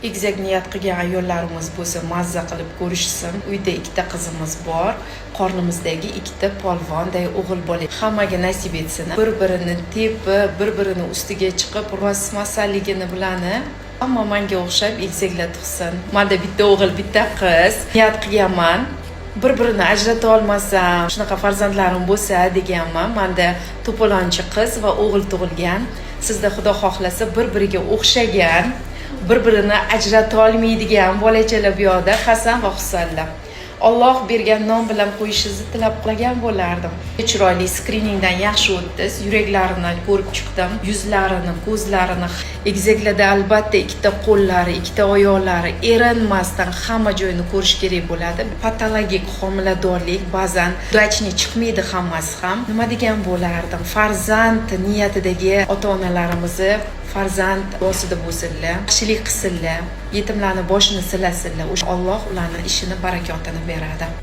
Egizak niyat qilgan ayollarimiz bo'lsa, mazza qilib ko'rishsin. Uyda ikkita qizimiz bor. Qornimizdagi ikkita polvonday o'g'il bola. Hammaga nasib etsin. Bir-birini tepib, bir-birini ustiga chiqib, rostmasaligini bilani. Ammo menga o'xshab egizaklar tug'sin. Menda bitta o'g'il, bitta qiz. Niyat qilganman. Bir-birini ajrata olmasam, shunaqa farzandlarim bo'lsa deganman. Menda to'polonchi qiz va o'g'il tug'ilgan. Sizda Xudo xohlasa bir-biriga o'xshagan, bir-birini ajrata olmaydigan bolachalar bu yoqda Hasan va Husanlar. Alloh bergan nom bilan qo'yishingizni tilab qolgan bo'lardim. Chiroyli skriningdan yaxshi o'tdi. Yuraklarini ko'rib chiqdim, yuzlarini, ko'zlarini. Egizaklarda albatta ikkita qo'llari, ikkita oyoqlari erinmasdan hamma joyini ko'rish kerak bo'ladi. Patologik homiladorlik ba'zan udachniy chiqmaydi hammasi ham. Nima degan bo'lardim? Farzand niyatidagi ota-onalarimizni farzand ostida bo'lsinlar, yaxshilik qilsinlar, yetimlarning boshini silasinlar. O'sha Alloh ularning ishini barakotini beradi.